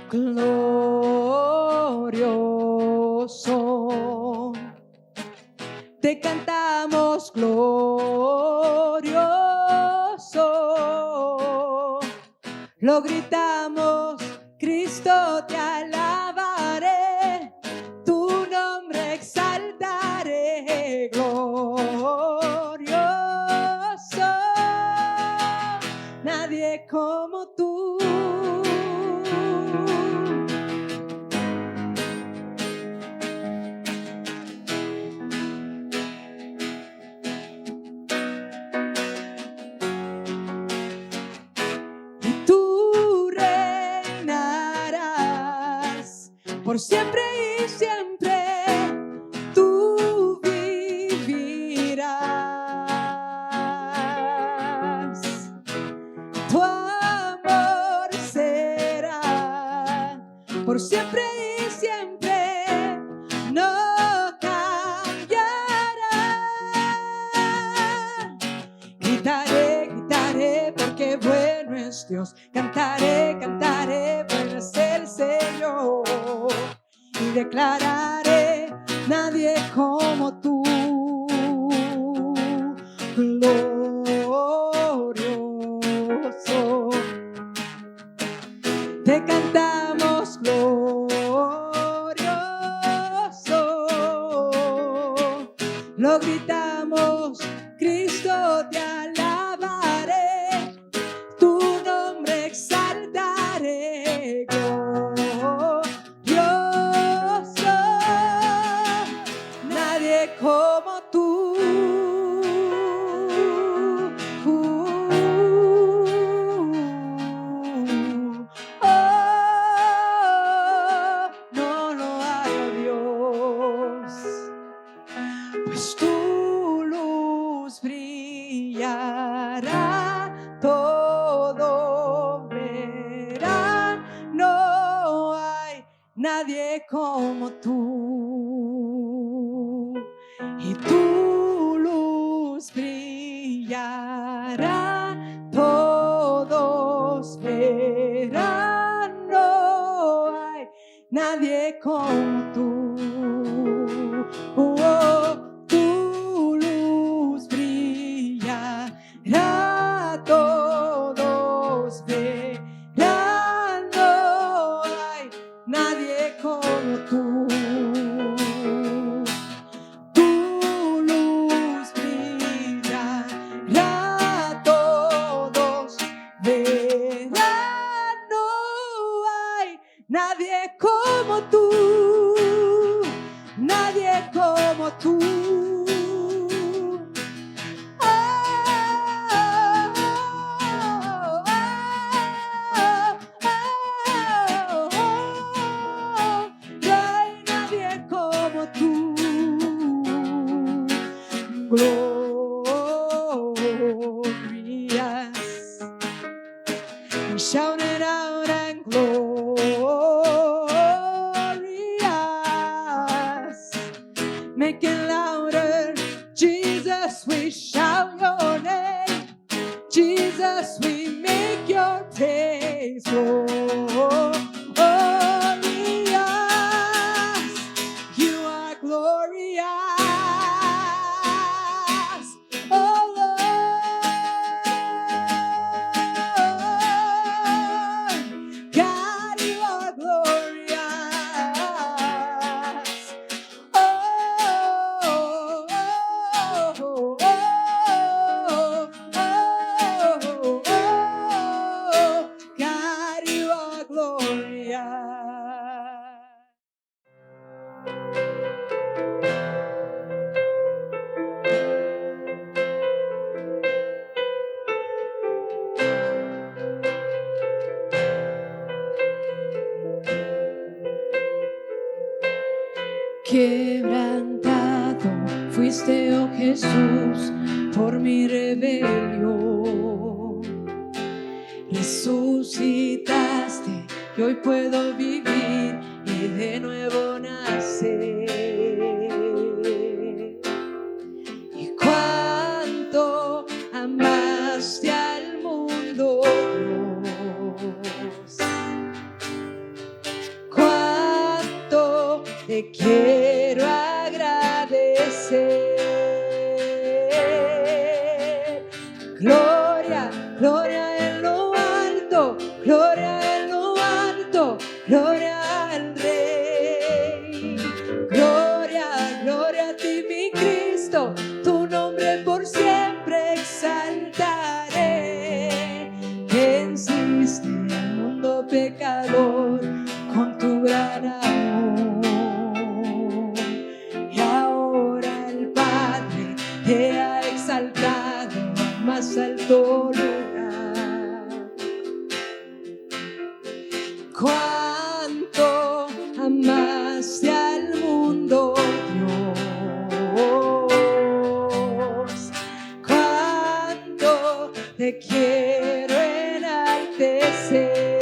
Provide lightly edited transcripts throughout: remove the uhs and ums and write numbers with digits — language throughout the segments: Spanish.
glorioso. Te cantamos glorioso. Lo gritamos, Cristo te alabaré, tu nombre exaltaré, glorioso. Nadie como tú. Por siempre y siempre tú vivirás. Tu amor será por siempre y siempre, no cambiará. Gritaré, gritaré porque bueno es Dios. Cantaré, cantaré, bueno es el Señor. Y declararé, nadie como tú, glorioso. Te cantamos glorioso. Lo gritamos, Cristo te alabaré, tu nombre exaltaré, nadie como tú. No lo hay, Dios, pues tu luz brillará, todo verá, no hay nadie como tú, y tu luz brillará, todos verán, no hay nadie como tú. Tu luz brillará, todos verán, no hay nadie como tú. Tu luz brillará, todos verán, no hay nadie como tú, nadie como tú. Glorious, shout it out and glorious, make it louder. Jesus, we shout your name. Jesus, we make your praise glorious. You are glorious. Quebrantado fuiste, oh Jesús, por mi rebelión. Resucitaste y hoy puedo vivir y de nuevo nacer. Y cuánto amaste al mundo, Dios, te quiero agradecer. Gloria, gloria en lo alto, gloria en lo alto, gloria al Rey. Gloria, gloria a ti, mi Cristo, tu nombre por siempre exaltaré. Venciste al mundo pecador con tu gran amor, y ahora el Padre te ha exaltado al más alto lugar. Cuánto amaste al mundo, Dios, cuánto te quiero enaltecer.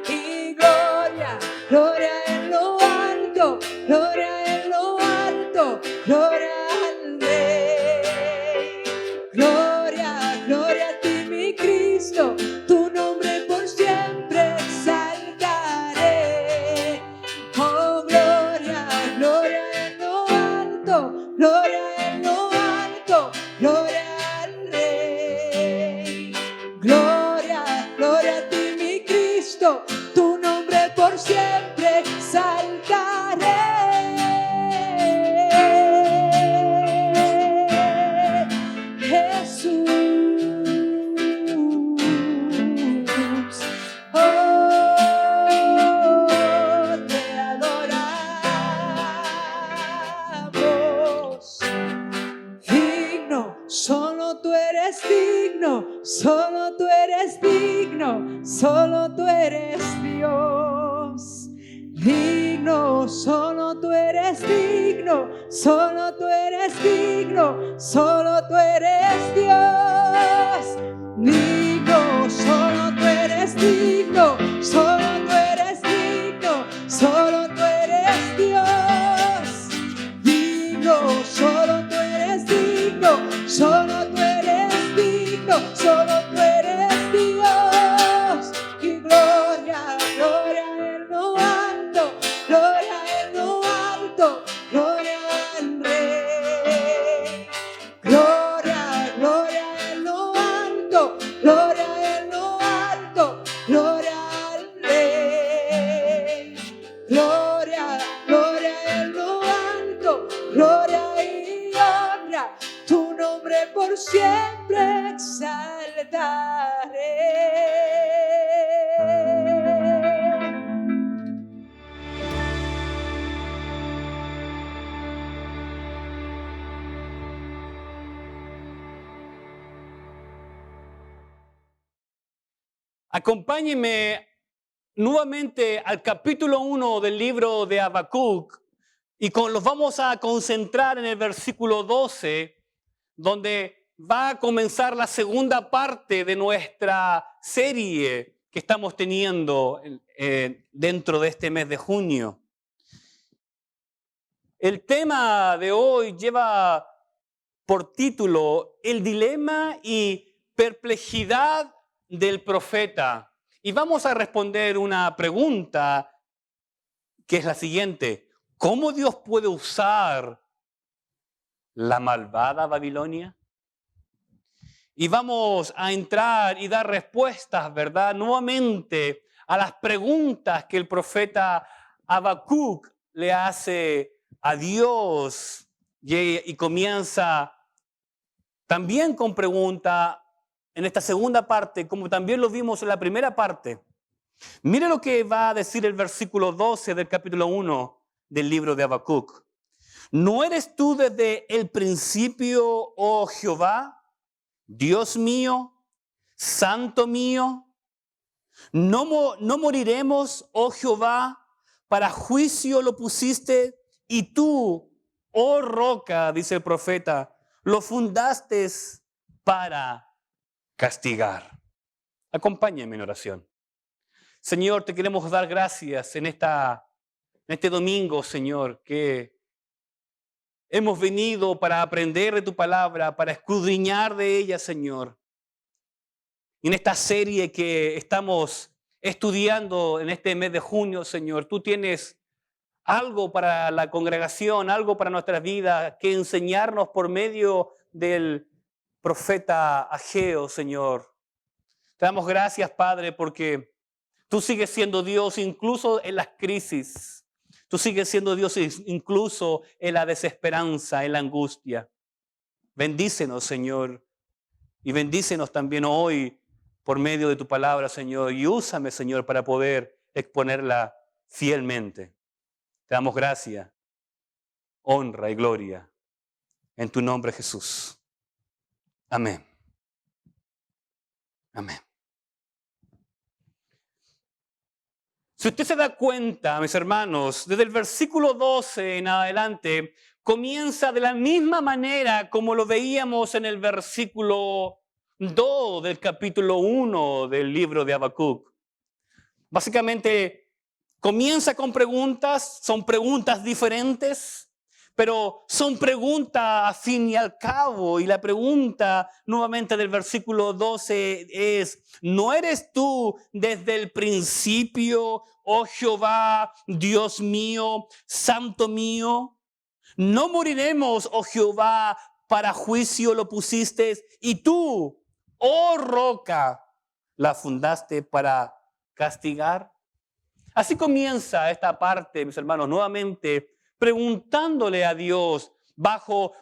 Y gloria, gloria en lo alto, gloria en lo alto, gloria al Rey. Gloria, gloria a ti, mi Cristo, tu nombre por siempre exaltaré. Oh, gloria, gloria en lo alto, gloria en lo alto, gloria al Rey. Gloria, gloria a ti, mi Cristo, tu nombre por siempre exaltaré. Jesús, oh, te adoramos. Digno, solo tú eres digno, solo tú eres digno, solo tú eres Dios. Digno, solo tú eres digno, solo tú eres digno, solo tú eres Dios. Digno, solo tú eres digno, solo tú eres digno, solo tú eres Dios. Digno, solo tú eres digno, solo tú eres digno, solo tú eres Dios. Y gloria, gloria en lo alto, gloria en lo alto, gloria al Rey. Gloria, gloria en lo alto, gloria en lo alto, gloria al Rey. Gloria, gloria en lo alto, gloria y honra, tu nombre por siempre exaltaré. Acompáñenme nuevamente al capítulo 1 del libro de Habacuc y los vamos a concentrar en el versículo 12, donde va a comenzar la segunda parte de nuestra serie que estamos teniendo dentro de este mes de junio. El tema de hoy lleva por título El dilema y perplejidad del profeta. Y vamos a responder una pregunta que es la siguiente: ¿cómo Dios puede usar la malvada Babilonia? Y vamos a entrar y dar respuestas, ¿verdad?, nuevamente a las preguntas que el profeta Habacuc le hace a Dios, y comienza también con pregunta en esta segunda parte, como también lo vimos en la primera parte. Mire lo que va a decir el versículo 12 del capítulo 1 del libro de Habacuc. ¿No eres tú desde el principio, oh Jehová, Dios mío, santo mío? No moriremos, oh Jehová, para juicio lo pusiste, y tú, oh roca, dice el profeta, lo fundaste para castigar. Acompáñame en oración. Señor, te queremos dar gracias en este domingo, Señor, que hemos venido para aprender de tu palabra, para escudriñar de ella, Señor. En esta serie que estamos estudiando en este mes de junio, Señor. Tú tienes algo para la congregación, algo para nuestras vidas que enseñarnos por medio del profeta Ageo, Señor. Te damos gracias, Padre, porque tú sigues siendo Dios incluso en las crisis. Tú sigues siendo Dios incluso en la desesperanza, en la angustia. Bendícenos, Señor, y bendícenos también hoy por medio de tu palabra, Señor, y úsame, Señor, para poder exponerla fielmente. Te damos gracia, honra y gloria en tu nombre, Jesús. Amén. Amén. Si usted se da cuenta, mis hermanos, desde el versículo 12 en adelante, comienza de la misma manera como lo veíamos en el versículo 2 del capítulo 1 del libro de Habacuc. Básicamente, comienza con preguntas, son preguntas diferentes, pero son preguntas a fin y al cabo. Y la pregunta nuevamente del versículo 12 es: ¿no eres tú desde el principio, oh Jehová, Dios mío, santo mío? No moriremos, oh Jehová, para juicio lo pusiste, y tú, oh roca, la fundaste para castigar. Así comienza esta parte, mis hermanos, nuevamente preguntándole a Dios bajo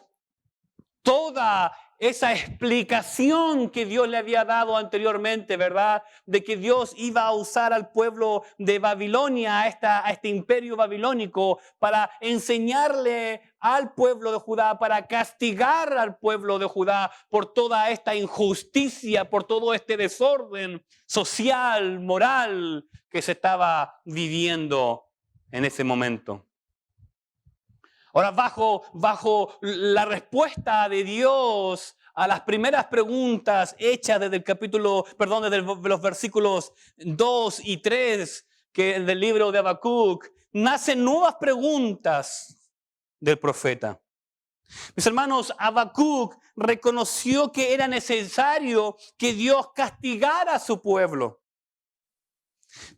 toda esa explicación que Dios le había dado anteriormente, ¿verdad? De que Dios iba a usar al pueblo de Babilonia, a este imperio babilónico, para enseñarle al pueblo de Judá, para castigar al pueblo de Judá por toda esta injusticia, por todo este desorden social, moral que se estaba viviendo en ese momento. Ahora, bajo la respuesta de Dios a las primeras preguntas hechas desde desde los versículos 2 y 3 del libro de Habacuc, nacen nuevas preguntas del profeta. Mis hermanos, Habacuc reconoció que era necesario que Dios castigara a su pueblo,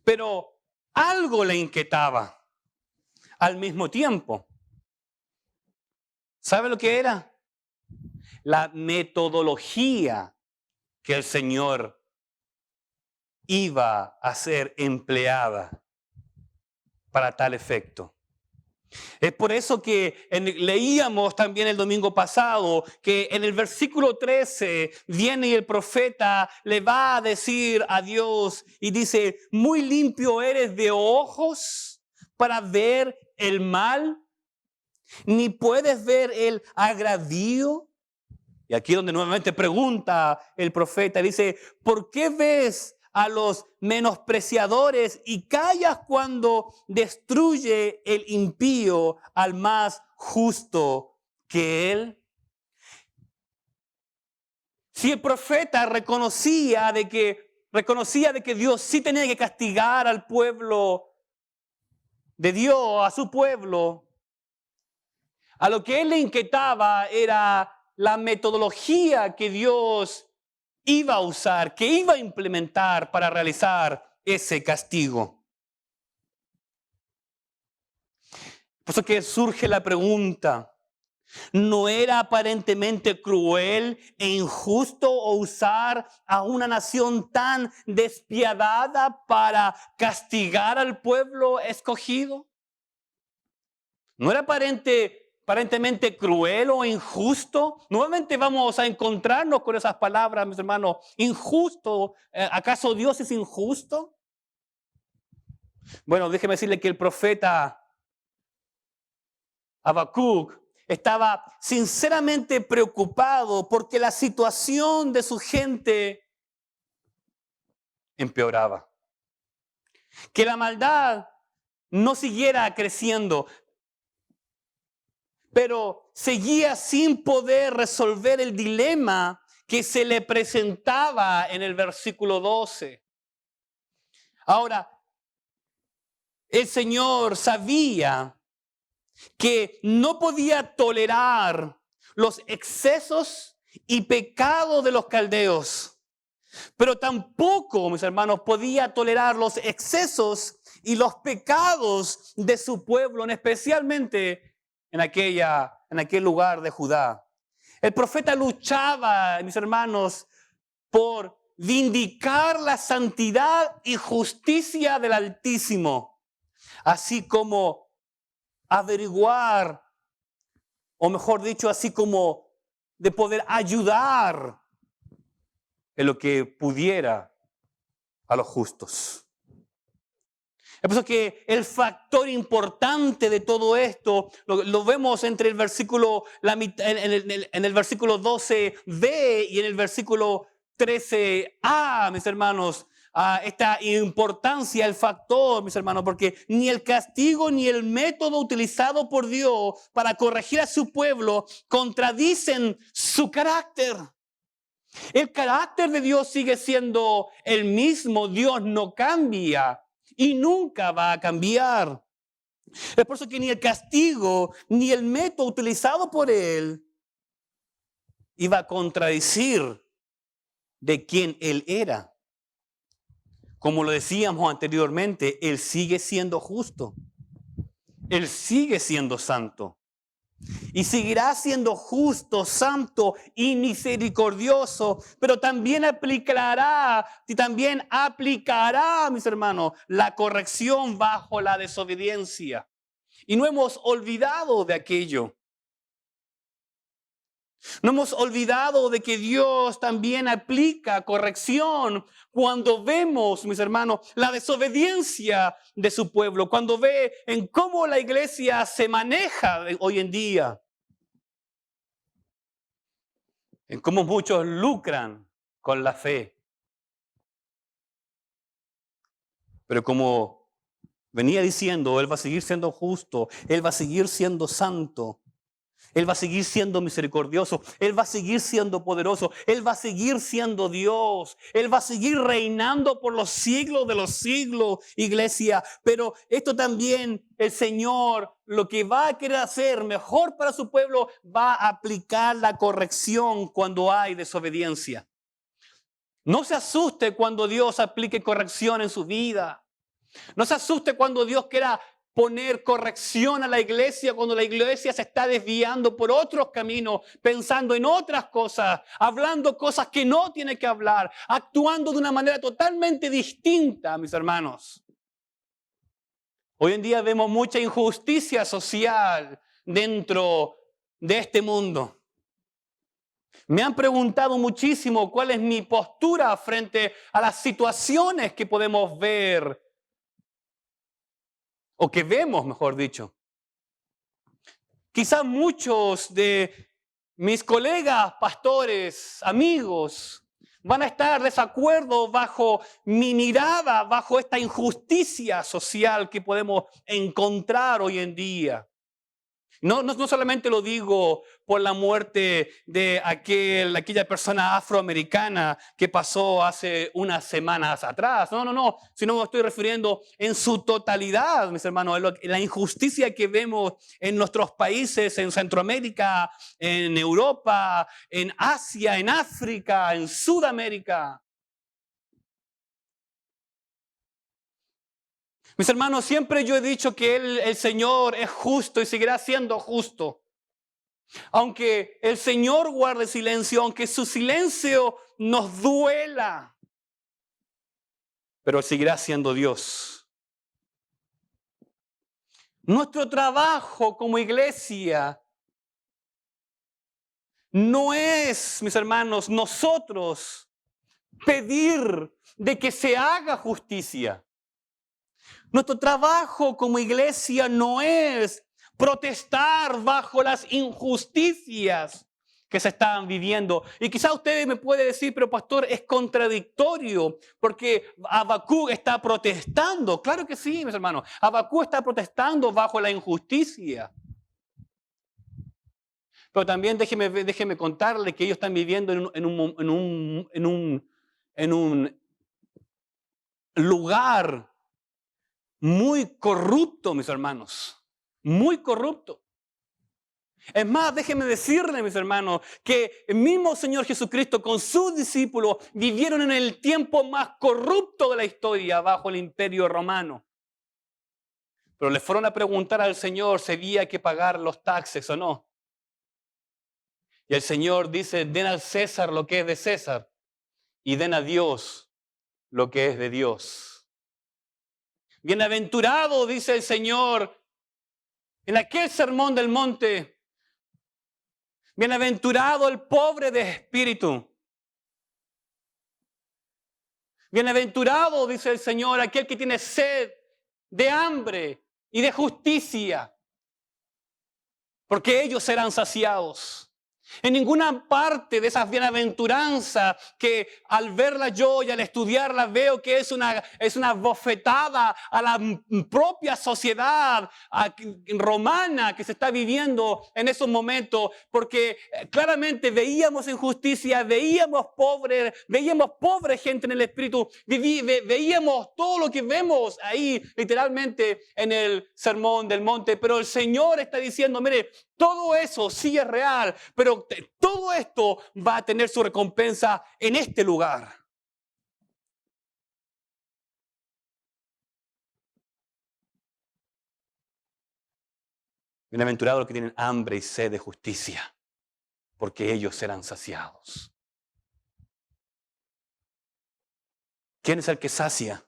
pero algo le inquietaba al mismo tiempo. ¿Sabe lo que era? La metodología que el Señor iba a ser empleada para tal efecto. Es por eso que leíamos también el domingo pasado que en el versículo 13 viene y el profeta le va a decir a Dios y dice: muy limpio eres de ojos para ver el mal, ni puedes ver el agravio. Y aquí donde nuevamente pregunta el profeta, dice: ¿por qué ves a los menospreciadores y callas cuando destruye el impío al más justo que él? Si el profeta reconocía de que Dios sí tenía que castigar al pueblo de Dios, a su pueblo, a lo que él le inquietaba era la metodología que Dios iba a usar, que iba a implementar para realizar ese castigo. Por eso que surge la pregunta: ¿no era aparentemente cruel e injusto usar a una nación tan despiadada para castigar al pueblo escogido? ¿No era aparentemente cruel o injusto? Nuevamente vamos a encontrarnos con esas palabras, mis hermanos. ¿Injusto? ¿Acaso Dios es injusto? Bueno, déjeme decirle que el profeta Habacuc estaba sinceramente preocupado porque la situación de su gente empeoraba. Que la maldad no siguiera creciendo, pero seguía sin poder resolver el dilema que se le presentaba en el versículo 12. Ahora, el Señor sabía que no podía tolerar los excesos y pecados de los caldeos. Pero tampoco, mis hermanos, podía tolerar los excesos y los pecados de su pueblo, especialmente en aquel lugar de Judá. El profeta luchaba, mis hermanos, por vindicar la santidad y justicia del Altísimo, así como averiguar, o mejor dicho, así como de poder ayudar en lo que pudiera a los justos. Es por eso que el factor importante de todo esto lo vemos entre el versículo, en el versículo 12b y en el versículo 13a, mis hermanos. Esta importancia, el factor, mis hermanos, porque ni el castigo ni el método utilizado por Dios para corregir a su pueblo contradicen su carácter. El carácter de Dios sigue siendo el mismo. Dios no cambia y nunca va a cambiar. Es por eso que ni el castigo ni el método utilizado por Él iba a contradecir de quién Él era. Como lo decíamos anteriormente, Él sigue siendo justo. Él sigue siendo santo. Y seguirá siendo justo, santo y misericordioso, pero también aplicará, mis hermanos, la corrección bajo la desobediencia. Y no hemos olvidado de aquello. No hemos olvidado de que Dios también aplica corrección cuando vemos, mis hermanos, la desobediencia de su pueblo, cuando ve en cómo la iglesia se maneja hoy en día, en cómo muchos lucran con la fe. Pero como venía diciendo, Él va a seguir siendo justo, Él va a seguir siendo santo. Él va a seguir siendo misericordioso. Él va a seguir siendo poderoso. Él va a seguir siendo Dios. Él va a seguir reinando por los siglos de los siglos, iglesia. Pero esto también, el Señor, lo que va a querer hacer mejor para su pueblo, va a aplicar la corrección cuando hay desobediencia. No se asuste cuando Dios aplique corrección en su vida. No se asuste cuando Dios quiera poner corrección a la iglesia cuando la iglesia se está desviando por otros caminos, pensando en otras cosas, hablando cosas que no tiene que hablar, actuando de una manera totalmente distinta, mis hermanos. Hoy en día vemos mucha injusticia social dentro de este mundo. Me han preguntado muchísimo cuál es mi postura frente a las situaciones que podemos ver o que vemos, mejor dicho. Quizás muchos de mis colegas, pastores, amigos, van a estar de desacuerdo bajo mi mirada, bajo esta injusticia social que podemos encontrar hoy en día. No solamente lo digo por la muerte de aquella persona afroamericana que pasó hace unas semanas atrás. No, sino me estoy refiriendo en su totalidad, mis hermanos, la injusticia que vemos en nuestros países, en Centroamérica, en Europa, en Asia, en África, en Sudamérica. Mis hermanos, siempre yo he dicho que el Señor es justo y seguirá siendo justo. Aunque el Señor guarde silencio, aunque su silencio nos duela, pero seguirá siendo Dios. Nuestro trabajo como iglesia no es, mis hermanos, nosotros pedir de que se haga justicia. Nuestro trabajo como iglesia no es protestar bajo las injusticias que se están viviendo. Y quizá usted me puede decir, pero pastor, es contradictorio porque Habacuc está protestando. Claro que sí, mis hermanos. Habacuc está protestando bajo la injusticia. Pero también déjeme contarle que ellos están viviendo en un lugar muy corrupto, mis hermanos, muy corrupto. Es más, déjenme decirle, mis hermanos, que el mismo Señor Jesucristo con sus discípulos vivieron en el tiempo más corrupto de la historia bajo el Imperio Romano. Pero le fueron a preguntar al Señor si había que pagar los taxes o no. Y el Señor dice, den al César lo que es de César y den a Dios lo que es de Dios. Bienaventurado, dice el Señor, en aquel sermón del monte, bienaventurado el pobre de espíritu. Bienaventurado, dice el Señor, aquel que tiene sed de hambre y de justicia, porque ellos serán saciados. En ninguna parte de esas bienaventuranzas que al verla yo y al estudiarla veo que es una bofetada a la propia sociedad romana que se está viviendo en esos momentos, porque claramente veíamos injusticia, veíamos pobre gente en el espíritu, veíamos todo lo que vemos ahí literalmente en el Sermón del Monte, pero el Señor está diciendo, mire, todo eso sí es real, pero todo esto va a tener su recompensa en este lugar. Bienaventurados los que tienen hambre y sed de justicia, porque ellos serán saciados. ¿Quién es el que sacia?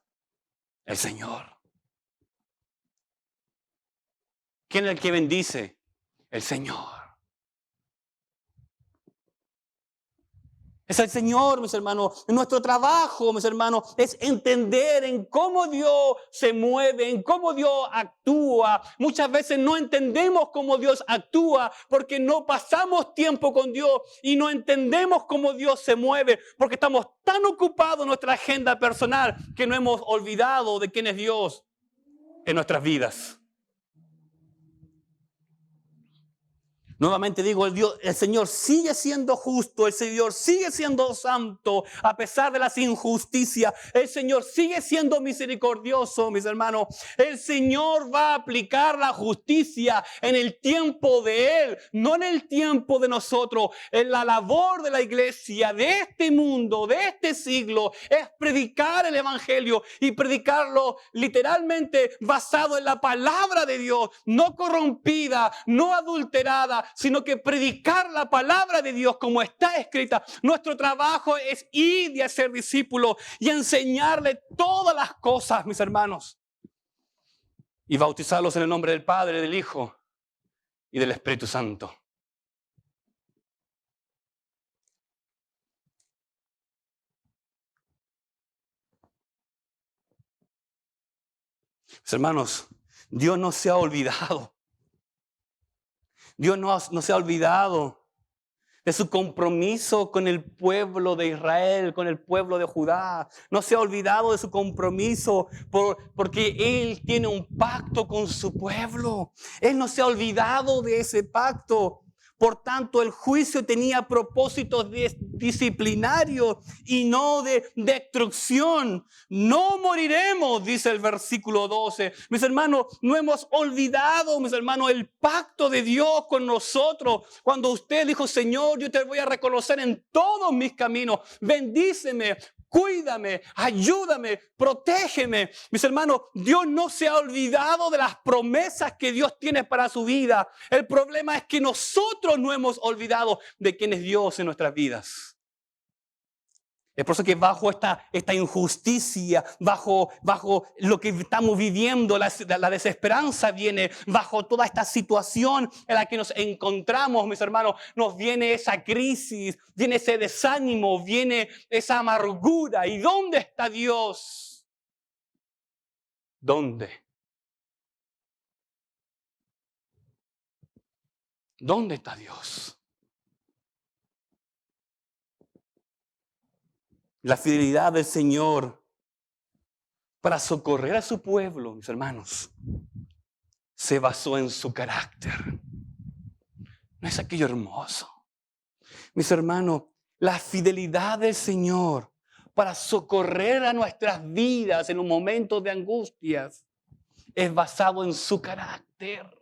El Señor. ¿Quién es el que bendice? El Señor. Es el Señor, mis hermanos. Nuestro trabajo, mis hermanos, es entender en cómo Dios se mueve, en cómo Dios actúa. Muchas veces no entendemos cómo Dios actúa porque no pasamos tiempo con Dios y no entendemos cómo Dios se mueve porque estamos tan ocupados en nuestra agenda personal que no hemos olvidado de quién es Dios en nuestras vidas. Nuevamente digo, el Señor sigue siendo justo, el Señor sigue siendo santo a pesar de las injusticias. El Señor sigue siendo misericordioso, mis hermanos. El Señor va a aplicar la justicia en el tiempo de Él, no en el tiempo de nosotros. En la labor de la iglesia, de este mundo, de este siglo, es predicar el Evangelio y predicarlo literalmente basado en la palabra de Dios, no corrompida, no adulterada, sino que predicar la palabra de Dios como está escrita. Nuestro trabajo es ir y hacer discípulos y enseñarle todas las cosas, mis hermanos, y bautizarlos en el nombre del Padre, del Hijo y del Espíritu Santo. Mis hermanos, Dios no se ha olvidado. Dios no se ha olvidado de su compromiso con el pueblo de Israel, con el pueblo de Judá. No se ha olvidado de su compromiso porque Él tiene un pacto con su pueblo. Él no se ha olvidado de ese pacto. Por tanto, el juicio tenía propósitos disciplinarios y no de destrucción. No moriremos, dice el versículo 12. Mis hermanos, no hemos olvidado, mis hermanos, el pacto de Dios con nosotros. Cuando usted dijo, Señor, yo te voy a reconocer en todos mis caminos. Bendíceme. Cuídame, ayúdame, protégeme. Mis hermanos, Dios no se ha olvidado de las promesas que Dios tiene para su vida. El problema es que nosotros no hemos olvidado de quién es Dios en nuestras vidas. Es por eso que bajo esta injusticia, bajo lo que estamos viviendo, la desesperanza viene, bajo toda esta situación en la que nos encontramos, mis hermanos, nos viene esa crisis, viene ese desánimo, viene esa amargura. ¿Y dónde está Dios? ¿Dónde? ¿Dónde está Dios? La fidelidad del Señor para socorrer a su pueblo, mis hermanos, se basó en su carácter. ¿No es aquello hermoso? Mis hermanos, la fidelidad del Señor para socorrer a nuestras vidas en un momento de angustias es basado en su carácter.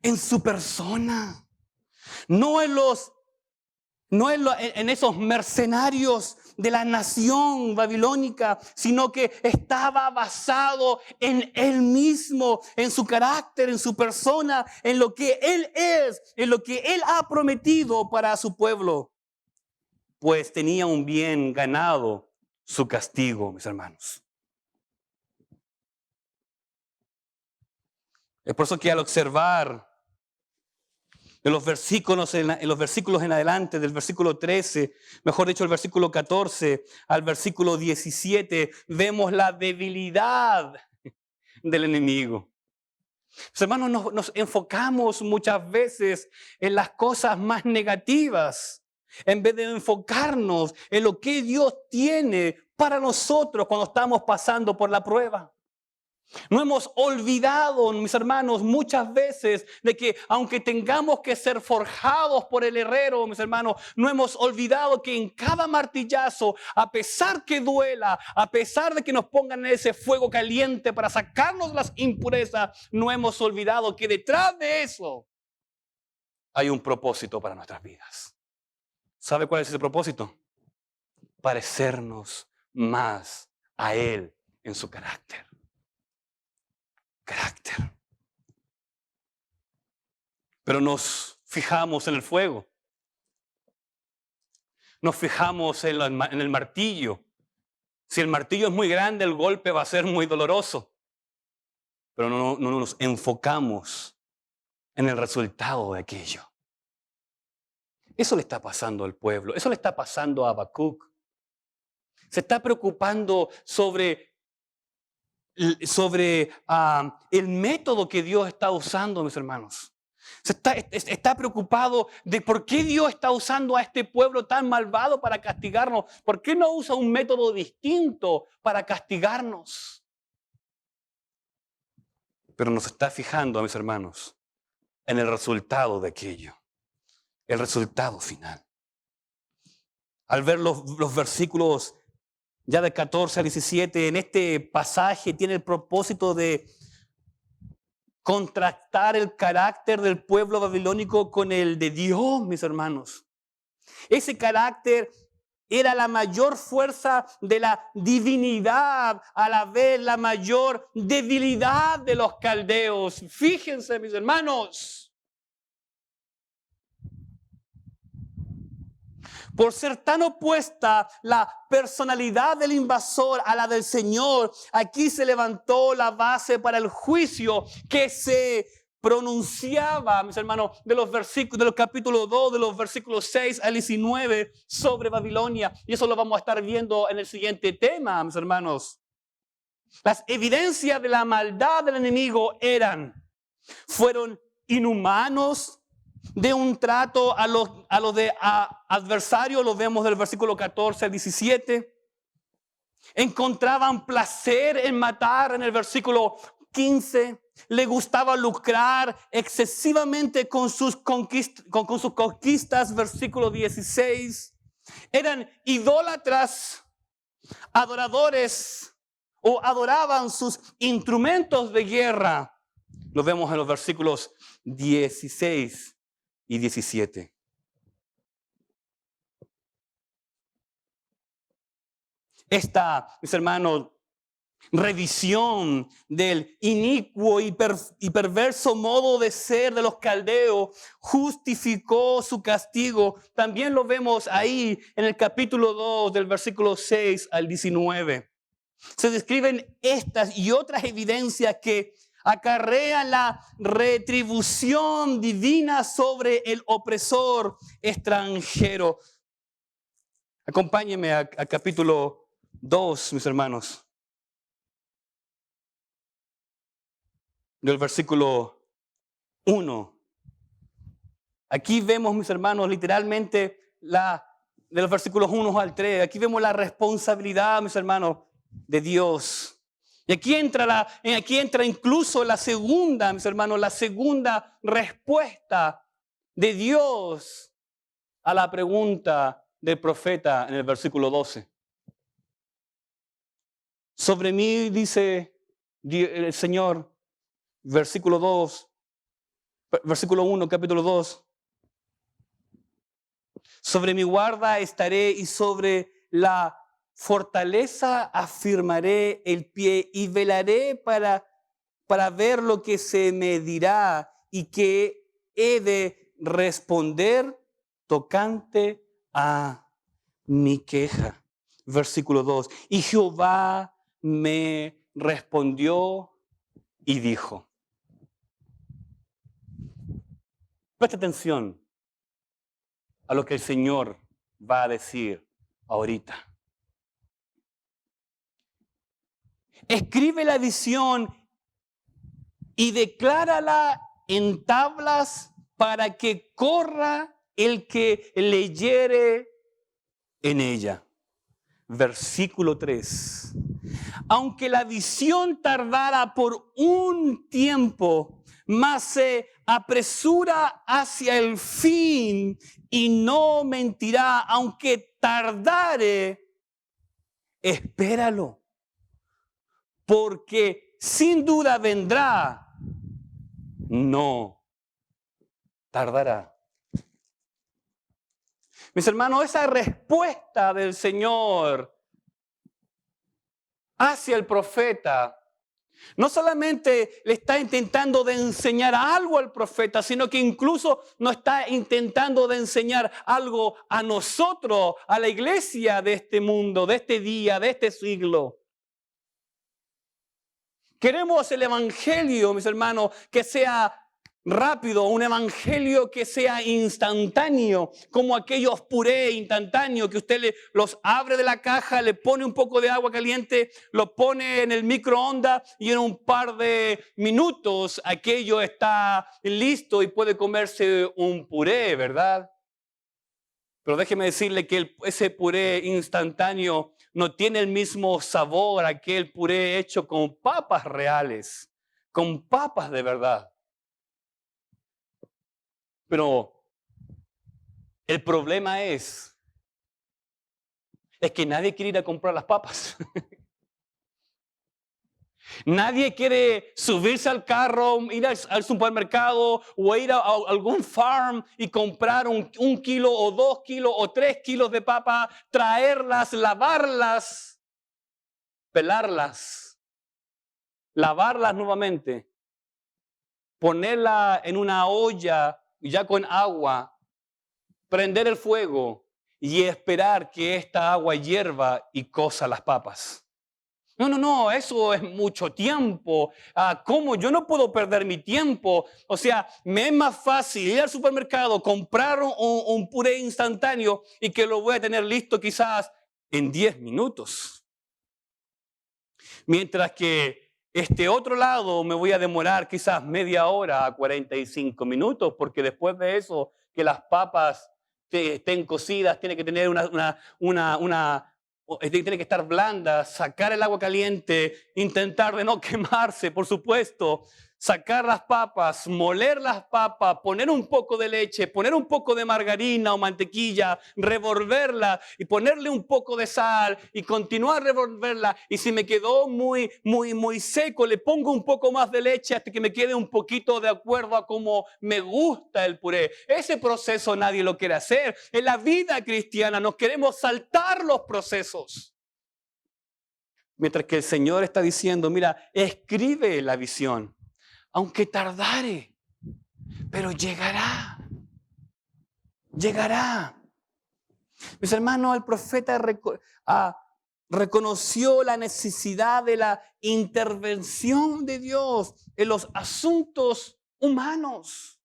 en su persona, no en esos mercenarios de la nación babilónica, sino que estaba basado en Él mismo, en su carácter, en su persona, en lo que Él es, en lo que Él ha prometido para su pueblo. Pues tenía un bien ganado su castigo, mis hermanos. Es por eso que al observar en los versículos en adelante, del versículo 13, mejor dicho, el versículo 14 al versículo 17, vemos la debilidad del enemigo. Pues, hermanos, nos enfocamos muchas veces en las cosas más negativas, en vez de enfocarnos en lo que Dios tiene para nosotros cuando estamos pasando por la prueba. No hemos olvidado, mis hermanos, muchas veces de que aunque tengamos que ser forjados por el herrero, mis hermanos, no hemos olvidado que en cada martillazo, a pesar que duela, a pesar de que nos pongan en ese fuego caliente para sacarnos las impurezas, no hemos olvidado que detrás de eso hay un propósito para nuestras vidas. ¿Sabe cuál es ese propósito? Parecernos más a Él en su carácter. Pero nos fijamos en el fuego, nos fijamos en el martillo. Si el martillo es muy grande, el golpe va a ser muy doloroso, pero no nos enfocamos en el resultado de aquello. Eso le está pasando al pueblo, eso le está pasando a Habacuc. Se está preocupando sobre el método que Dios está usando, mis hermanos. Está preocupado de por qué Dios está usando a este pueblo tan malvado para castigarnos. ¿Por qué no usa un método distinto para castigarnos? Pero nos está fijando, mis hermanos, en el resultado de aquello, el resultado final. Al ver los versículos ya de 14 a 17, en este pasaje tiene el propósito de contrastar el carácter del pueblo babilónico con el de Dios, mis hermanos. Ese carácter era la mayor fuerza de la divinidad, a la vez la mayor debilidad de los caldeos. Fíjense, mis hermanos. Por ser tan opuesta la personalidad del invasor a la del Señor, aquí se levantó la base para el juicio que se pronunciaba, mis hermanos, de los capítulo 2, de los versículos 6 al 19 sobre Babilonia. Y eso lo vamos a estar viendo en el siguiente tema, mis hermanos. Las evidencias de la maldad del enemigo fueron inhumanos, de un trato a los de adversarios, lo vemos del versículo 14 al 17. Encontraban placer en matar en el versículo 15. Le gustaba lucrar excesivamente con sus conquistas, versículo 16. Eran idólatras, adoradores, o adoraban sus instrumentos de guerra. Lo vemos en los versículos 16 y 17. Esta, mis hermanos, revisión del inicuo y perverso modo de ser de los caldeos justificó su castigo. También lo vemos ahí en el capítulo 2 del versículo 6 al 19. Se describen estas y otras evidencias que acarrean la retribución divina sobre el opresor extranjero. Acompáñenme a capítulo 2, mis hermanos. Del versículo 1. Aquí vemos, mis hermanos, literalmente de los versículos 1 al 3. Aquí vemos la responsabilidad, mis hermanos, de Dios. Y aquí entra incluso la segunda, mis hermanos, la segunda respuesta de Dios a la pregunta del profeta en el versículo 12. Sobre mí, dice el Señor, versículo 2, Versículo 1, capítulo 2. Sobre mi guarda estaré y sobre la fortaleza afirmaré el pie y velaré para ver lo que se me dirá y que he de responder tocante a mi queja. Versículo 2. Y Jehová me respondió y dijo. Presta atención a lo que el Señor va a decir ahorita. Escribe la visión y declárala en tablas para que corra el que leyere en ella. Versículo 3. Aunque la visión tardara por un tiempo, mas se apresura hacia el fin y no mentirá. Aunque tardare, espéralo, porque sin duda vendrá, no tardará. Mis hermanos, esa respuesta del Señor hacia el profeta no solamente le está intentando de enseñar algo al profeta, sino que incluso nos está intentando de enseñar algo a nosotros, a la iglesia de este mundo, de este día, de este siglo. Queremos el evangelio, mis hermanos, que sea rápido, un evangelio que sea instantáneo, como aquellos puré instantáneos que usted los abre de la caja, le pone un poco de agua caliente, lo pone en el microondas y en un par de minutos aquello está listo y puede comerse un puré, ¿verdad? Pero déjeme decirle que ese puré instantáneo no tiene el mismo sabor a aquel puré hecho con papas reales, con papas de verdad. Pero el problema es que nadie quiere ir a comprar las papas. Nadie quiere subirse al carro, ir al supermercado o ir a algún farm y comprar un kilo o 2 kilos o 3 kilos de papa, traerlas, lavarlas, pelarlas, lavarlas nuevamente, ponerla en una olla ya con agua, prender el fuego y esperar que esta agua hierva y cosa las papas. No, eso es mucho tiempo. ¿Cómo? Yo no puedo perder mi tiempo. O sea, me es más fácil ir al supermercado, comprar un puré instantáneo y que lo voy a tener listo quizás en 10 minutos. Mientras que este otro lado me voy a demorar quizás media hora a 45 minutos, porque después de eso, que las papas estén cocidas, tiene que tener tiene que estar blanda, sacar el agua caliente, intentar de no quemarse, por supuesto, sacar las papas, moler las papas, poner un poco de leche, poner un poco de margarina o mantequilla, revolverla y ponerle un poco de sal y continuar a revolverla. Y si me quedó muy seco, le pongo un poco más de leche hasta que me quede un poquito de acuerdo a cómo me gusta el puré. Ese proceso nadie lo quiere hacer. En la vida cristiana nos queremos saltar los procesos. Mientras que el Señor está diciendo, mira, escribe la visión. Aunque tardare, pero llegará. Llegará. Mis hermanos, el profeta reconoció la necesidad de la intervención de Dios en los asuntos humanos.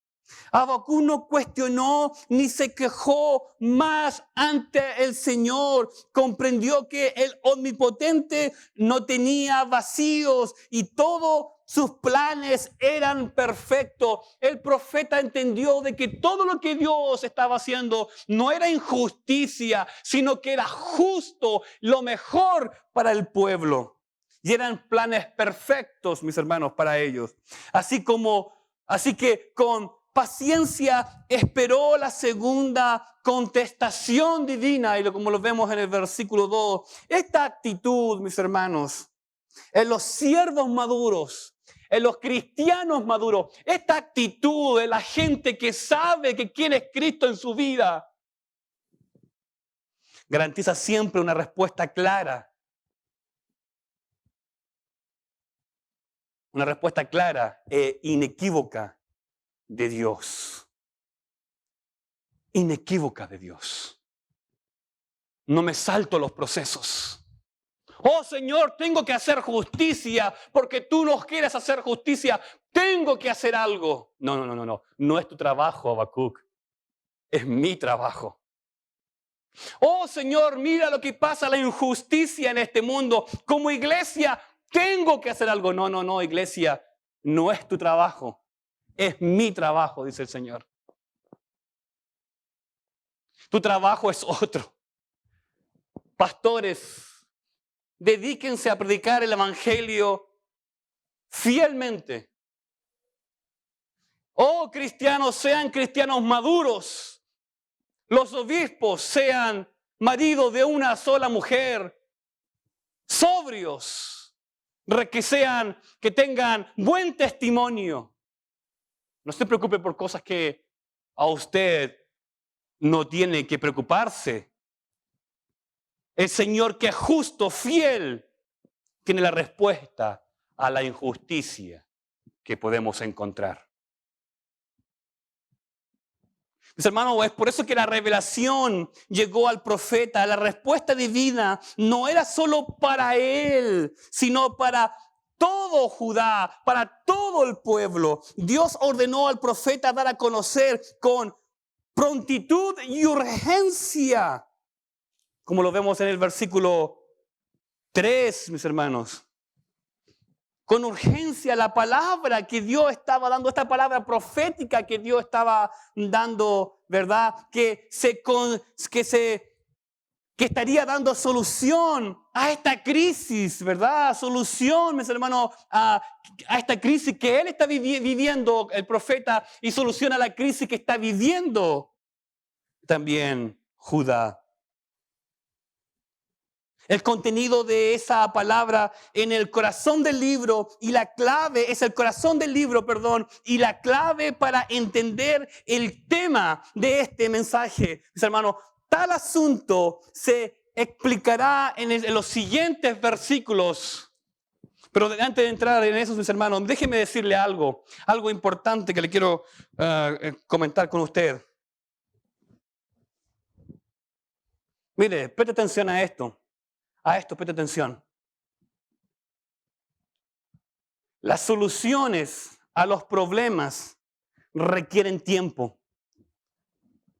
Habacuc no cuestionó ni se quejó más ante el Señor. Comprendió que el Omnipotente no tenía vacíos y todos sus planes eran perfectos. El profeta entendió de que todo lo que Dios estaba haciendo no era injusticia, sino que era justo, lo mejor para el pueblo. Y eran planes perfectos, mis hermanos, para ellos. Así que con paciencia esperó la segunda contestación divina, y como lo vemos en el versículo 2. Esta actitud, mis hermanos, en los siervos maduros en los cristianos maduros, esta actitud de la gente que sabe que quién es Cristo en su vida, garantiza siempre una respuesta clara. Una respuesta clara e inequívoca de Dios. Inequívoca de Dios. No me salto los procesos. Oh Señor, tengo que hacer justicia porque tú no quieres hacer justicia. Tengo que hacer algo. No. No es tu trabajo, Habacuc. Es mi trabajo. Oh Señor, mira lo que pasa, la injusticia en este mundo. Como iglesia, tengo que hacer algo. No, iglesia, no es tu trabajo. Es mi trabajo, dice el Señor. Tu trabajo es otro. Pastores, dedíquense a predicar el evangelio fielmente. Oh, cristianos, sean cristianos maduros. Los obispos sean maridos de una sola mujer, sobrios, que tengan buen testimonio. No se preocupe por cosas que a usted no tiene que preocuparse. El Señor, que es justo, fiel, tiene la respuesta a la injusticia que podemos encontrar. Mis hermanos, es por eso que la revelación llegó al profeta. La respuesta divina no era solo para él, sino para todo Judá, para todo el pueblo. Dios ordenó al profeta dar a conocer con prontitud y urgencia, como lo vemos en el versículo 3, mis hermanos. Con urgencia la palabra que Dios estaba dando, esta palabra profética que Dios estaba dando, ¿verdad? Que estaría dando solución a esta crisis, ¿verdad? Solución, mis hermanos, a esta crisis que él está viviendo, el profeta, y solución a la crisis que está viviendo también Judá. El contenido de esa palabra en el corazón del libro y la clave es el corazón del libro, y la clave para entender el tema de este mensaje. Mis hermanos, tal asunto se explicará en los siguientes versículos. Pero antes de entrar en eso, mis hermanos, déjenme decirle algo importante que le quiero comentar con usted. Mire, preste atención a esto. Preste atención. Las soluciones a los problemas requieren tiempo.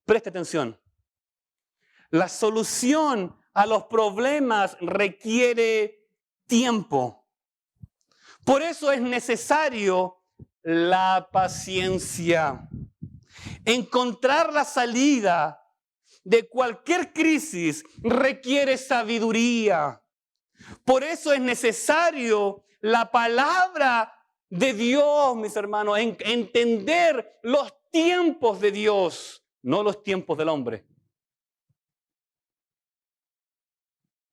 Preste atención. La solución a los problemas requiere tiempo. Por eso es necesario la paciencia. Encontrar la salida de cualquier crisis requiere sabiduría. Por eso es necesario la palabra de Dios, mis hermanos, entender los tiempos de Dios, no los tiempos del hombre.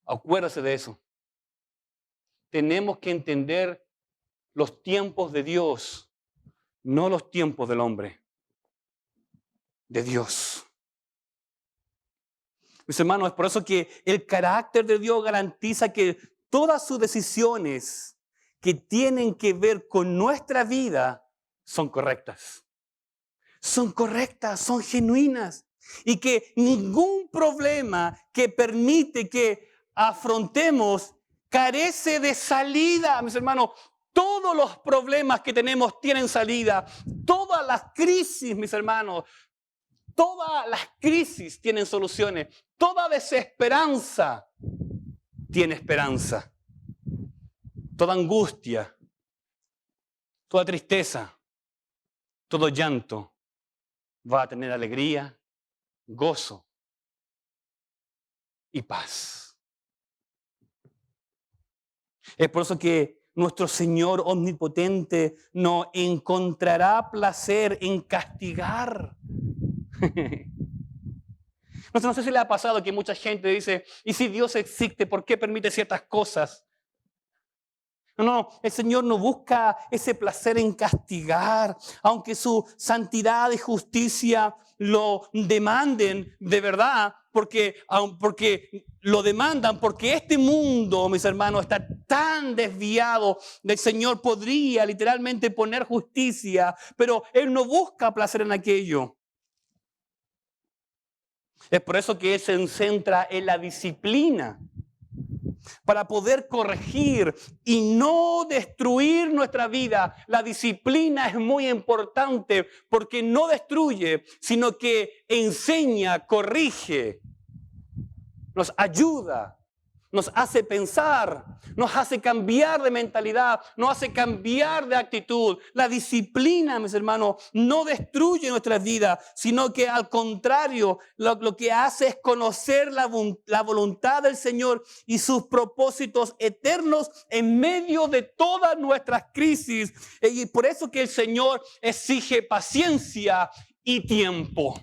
Acuérdese de eso. Tenemos que entender los tiempos de Dios, no los tiempos del hombre, de Dios. Mis hermanos, es por eso que el carácter de Dios garantiza que todas sus decisiones que tienen que ver con nuestra vida son correctas. Son correctas, son genuinas. Y que ningún problema que permite que afrontemos carece de salida. Mis hermanos, todos los problemas que tenemos tienen salida. Todas las crisis, mis hermanos, todas las crisis tienen soluciones. Toda desesperanza tiene esperanza. Toda angustia, toda tristeza, todo llanto va a tener alegría, gozo y paz. Es por eso que nuestro Señor omnipotente no encontrará placer en castigar. No sé si le ha pasado que mucha gente dice, ¿y si Dios existe, por qué permite ciertas cosas? No, el Señor no busca ese placer en castigar, aunque su santidad y justicia lo demanden de verdad, porque lo demandan, porque este mundo, mis hermanos, está tan desviado del Señor, podría literalmente poner justicia, pero Él no busca placer en aquello. Es por eso que Él se centra en la disciplina, para poder corregir y no destruir nuestra vida. La disciplina es muy importante porque no destruye, sino que enseña, corrige, nos ayuda, nos hace pensar, nos hace cambiar de mentalidad, nos hace cambiar de actitud. La disciplina, mis hermanos, no destruye nuestras vidas, sino que al contrario, lo que hace es conocer la voluntad del Señor y sus propósitos eternos en medio de todas nuestras crisis. Y por eso que el Señor exige paciencia y tiempo.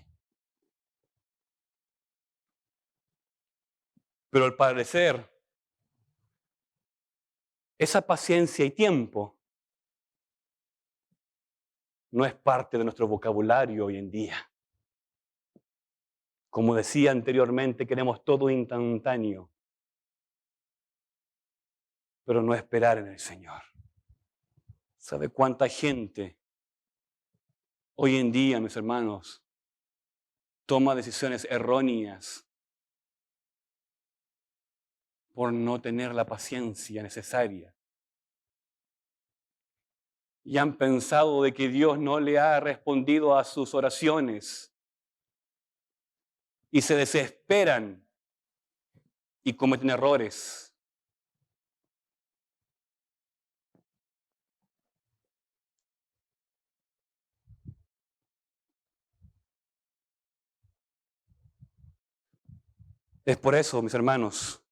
Pero al parecer, esa paciencia y tiempo no es parte de nuestro vocabulario hoy en día. Como decía anteriormente, queremos todo instantáneo, pero no esperar en el Señor. ¿Sabe cuánta gente hoy en día, mis hermanos, toma decisiones erróneas por no tener la paciencia necesaria? Y han pensado de que Dios no le ha respondido a sus oraciones. Y se desesperan y cometen errores. Es por eso, mis hermanos,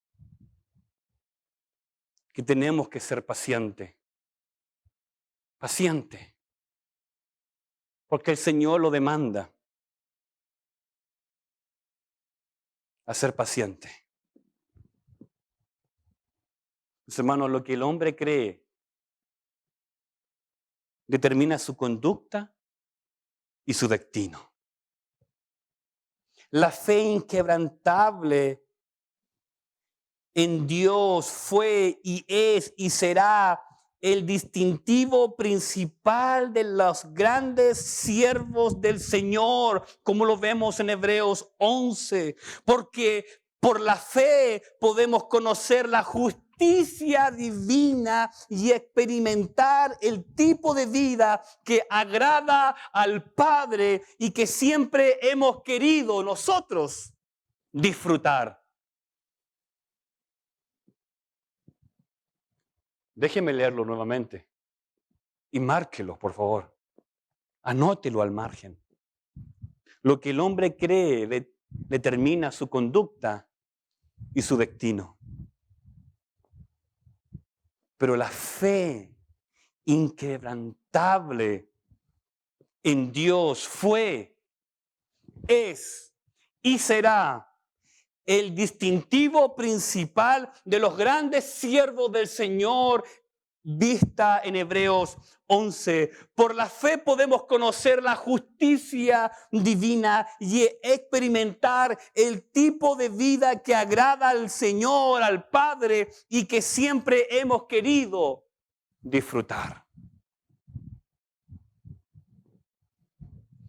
que tenemos que ser pacientes. Paciente. Porque el Señor lo demanda. A ser paciente. Mis hermanos, lo que el hombre cree determina su conducta y su destino. La fe inquebrantable en Dios fue y es y será el distintivo principal de los grandes siervos del Señor, como lo vemos en Hebreos 11, porque por la fe podemos conocer la justicia divina y experimentar el tipo de vida que agrada al Padre y que siempre hemos querido nosotros disfrutar. Déjeme leerlo nuevamente y márquelo, por favor. Anótelo al margen. Lo que el hombre cree determina su conducta y su destino. Pero la fe inquebrantable en Dios fue, es y será el distintivo principal de los grandes siervos del Señor, vista en Hebreos 11. Por la fe podemos conocer la justicia divina y experimentar el tipo de vida que agrada al Señor, al Padre, y que siempre hemos querido disfrutar.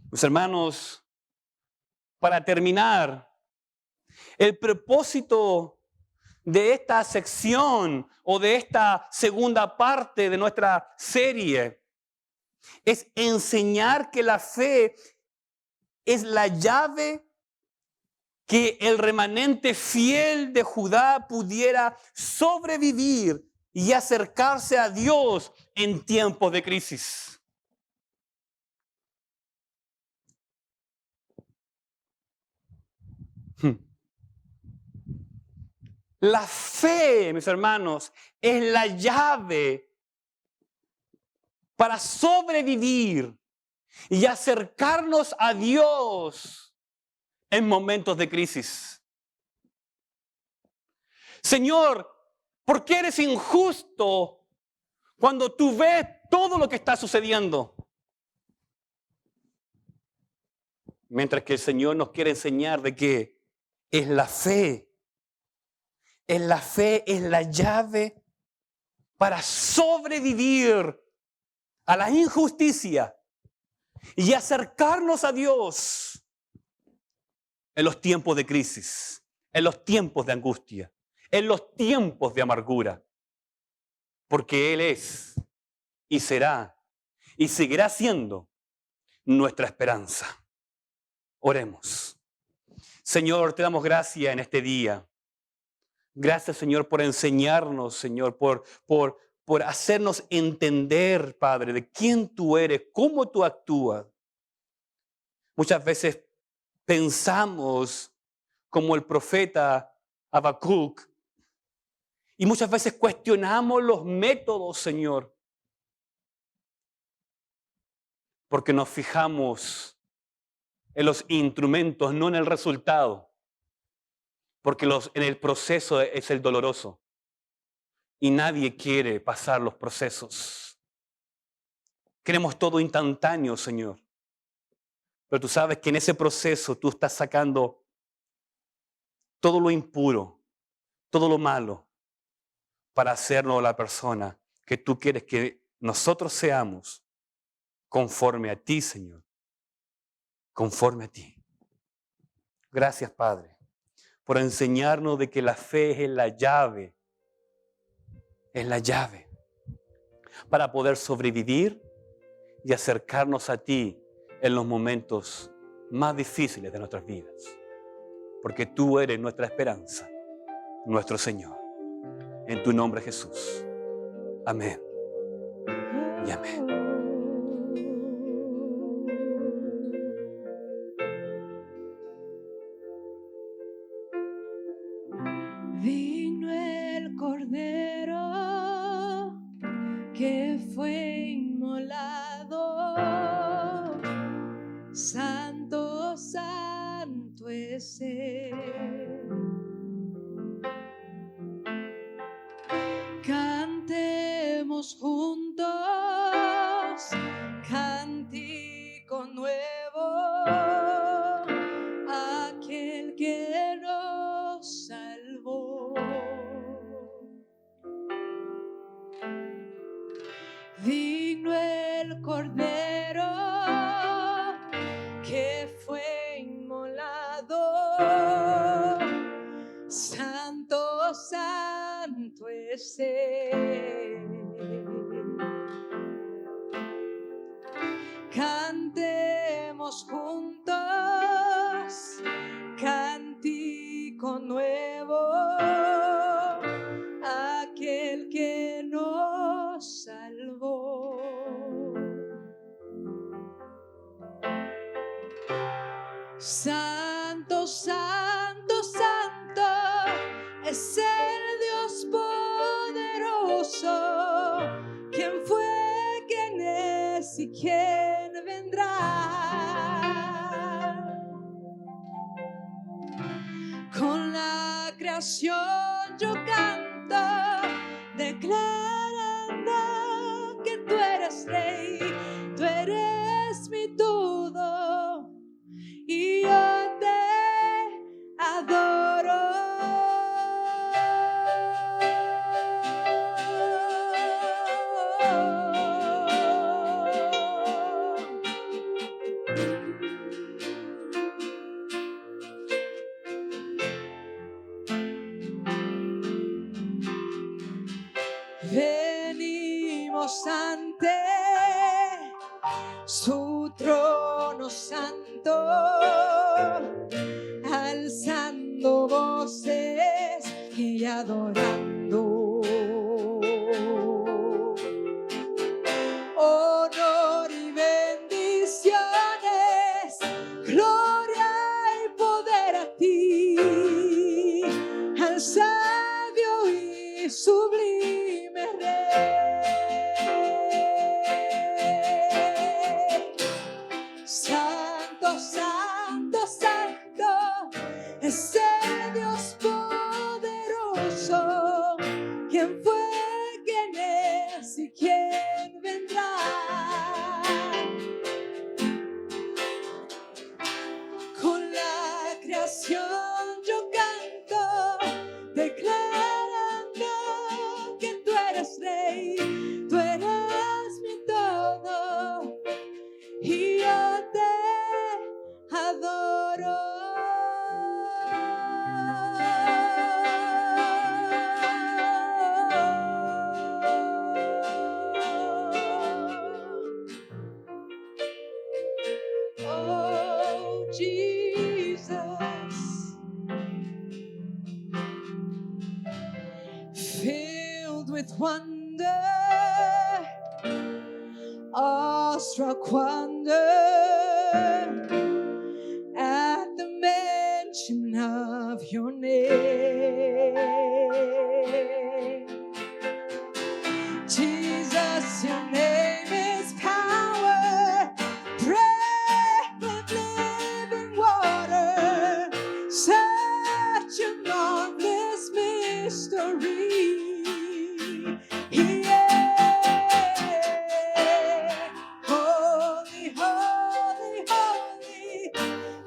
Mis hermanos, para terminar, el propósito de esta sección o de esta segunda parte de nuestra serie es enseñar que la fe es la llave que el remanente fiel de Judá pudiera sobrevivir y acercarse a Dios en tiempos de crisis. La fe, mis hermanos, es la llave para sobrevivir y acercarnos a Dios en momentos de crisis. Señor, ¿por qué eres injusto Cuando tú ves todo lo que está sucediendo. Mientras que el Señor nos quiere enseñar de que es la fe. Es la fe, es la llave para sobrevivir a la injusticia y acercarnos a Dios en los tiempos de crisis, en los tiempos de angustia, en los tiempos de amargura. Porque Él es y será y seguirá siendo nuestra esperanza. Oremos. Señor, te damos gracias en este día. Gracias, Señor, por enseñarnos, Señor, por hacernos entender, Padre, de quién tú eres, cómo tú actúas. Muchas veces pensamos como el profeta Habacuc y muchas veces cuestionamos los métodos, Señor, porque nos fijamos en los instrumentos, no en el resultado, porque en el proceso es el doloroso y nadie quiere pasar los procesos. Queremos todo instantáneo, Señor, pero tú sabes que en ese proceso tú estás sacando todo lo impuro, todo lo malo, para hacernos la persona que tú quieres que nosotros seamos conforme a ti, Señor, conforme a ti. Gracias, Padre, por enseñarnos de que la fe es la llave para poder sobrevivir y acercarnos a ti en los momentos más difíciles de nuestras vidas. Porque tú eres nuestra esperanza, nuestro Señor. En tu nombre, Jesús. Amén y amén. Vino el Cordero que fue inmolado, santo, santo es Él. Cantemos juntos cántico nuevo, aquel que nos salvó. Vino el Cordero que fue inmolado, santo, santo es Él. Cantemos juntos cántico nuevo, aquel que nos salvó. Santo, santo, santo es el Dios poderoso, quien fue, quien es y quien vendrá. Con la creación yo canto, declarando que tú eres rey, tú eres mi todo y yo te adoro. Venimos ante su trono santo, alzando voces y adorando. Honor y bendiciones, gloria y poder a ti, al sabio y sublime Rey. Santo, santo, santo es el Dios poderoso, quien fue, quien es y quien Jesus. Filled with wonder, awestruck wonder, at the mention of your name. Jesus, your name is power, breath of living water, such a marvelous mystery. Yeah. Holy, holy, holy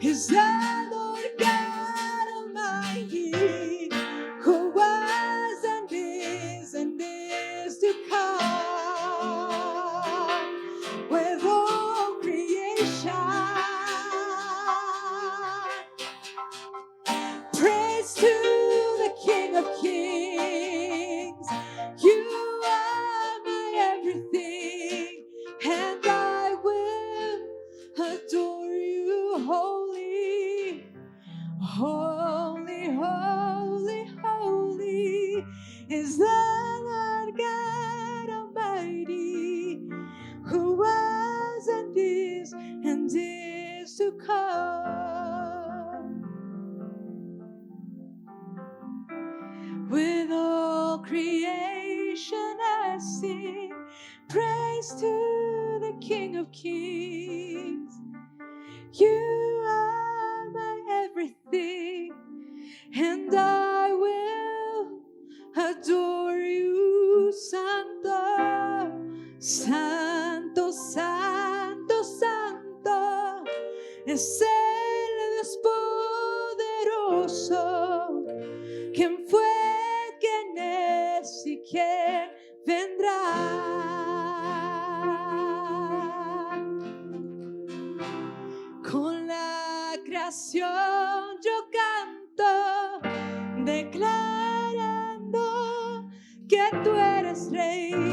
is the Lord God Almighty, who was and is to come, with all creation. Praise to the King of Kings. You are my everything, and I will adore you. Holy, holy, holy, holy is the Lord God Almighty, who was and is to come. With all creation I sing praise to the King of Kings. You are my everything, and I will adore you. Santo, Santo, Santo, Santo es el Dios poderoso. ¿Quién fue, quién es y quién vendrá? Con la creación yo canto, declarando que tú eres Rey.